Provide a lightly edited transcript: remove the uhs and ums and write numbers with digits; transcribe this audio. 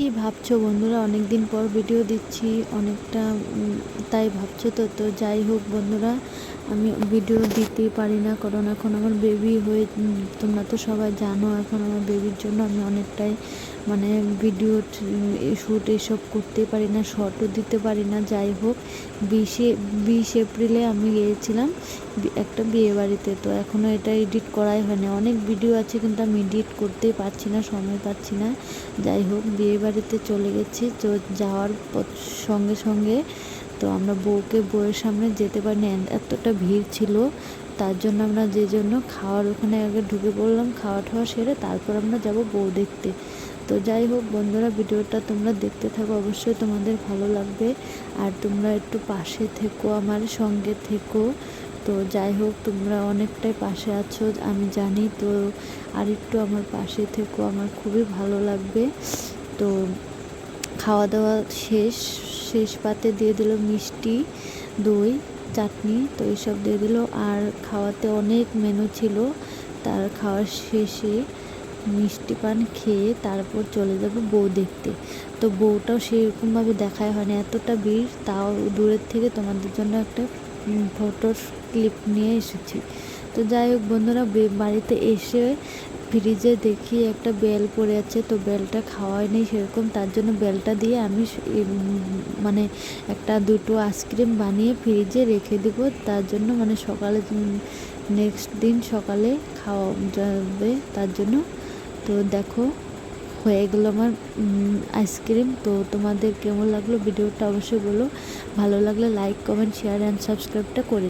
কি ভাবছো বন্ধুরা? অনেক দিন পর ভিডিও দিচ্ছি, অনেকটা তাই ভাবছো তো? তো যাই হোক বন্ধুরা, আমি ভিডিও দিতে পারি না, কারণ এখন আমার বেবি হয়ে তোমরা তো সবাই জানো, এখন আমার বেবির জন্য আমি অনেকটাই মানে ভিডিও শ্যুট এসব করতেই পারি না, শর্টও দিতে পারি না। যাই হোক, 20 এপ্রিলে আমি গিয়েছিলাম একটা বিয়ে বাড়িতে, তো এখনও এটা এডিট করাই হয়নি। অনেক ভিডিও আছে কিন্তু আমি এডিট করতেই পারছি না, সময় পাচ্ছি না। যাই হোক, বিয়ে বাড়িতে চলে গেছি, তো যাওয়ার সঙ্গে সঙ্গে তো আমরা বউয়ের সামনে যেতে পারিনি, এতটা ভিড় ছিল। তার জন্য আমরা যে জন্য খাওয়ার ওখানে আগে ঢুকে পড়লাম, খাওয়া ঠাওয়া সেরে তারপর আমরা যাব বউ দেখতে। তো যাই হোক বন্ধুরা, ভিডিওটা তোমরা দেখতে থাকো, অবশ্যই তোমাদের ভালো লাগবে। আর তোমরা একটু পাশে থেকো, আমার সঙ্গে থেকো। তো যাই হোক, তোমরা অনেকটাই পাশে আছো আমি জানি, তো আর একটু আমার পাশে থেকো, আমার খুবই ভালো লাগবে। তো খাওয়া দাওয়া শেষ পাতে দিয়ে দিল মিষ্টি, দই, চাটনি, তো এইসব দিয়ে দিল। আর খাওয়াতে অনেক মেনু ছিল। তার খাওয়ার শেষে মিষ্টি পান খেয়ে তারপর চলে যাব বউ দেখতে। তো বউটাও সেরকমভাবে দেখাই হয়নি, এতটা ভিড়, তাও দূরের থেকে তোমাদের জন্য একটা ফটোর ক্লিপ নিয়ে এসেছি। তো যাই হোক বন্ধুরা, বাড়িতে এসে ফ্রিজে দেখি একটা বেল পড়ে আছে, তো বেলটা খাওয়াই নেই সেরকম, তার জন্য বেলটা দিয়ে আমি মানে একটা দুটো আইসক্রিম বানিয়ে ফ্রিজে রেখে দিব, তার জন্য মানে সকালে নেক্সট দিন সকালে খাওয়া যাবে তার জন্য। তো দেখো, হয়ে গেলো আমার আইসক্রিম। তো তোমাদের কেমন লাগলো ভিডিওটা অবশ্যই বলো, ভালো লাগলে লাইক, কমেন্ট, শেয়ার অ্যান্ড সাবস্ক্রাইবটা করে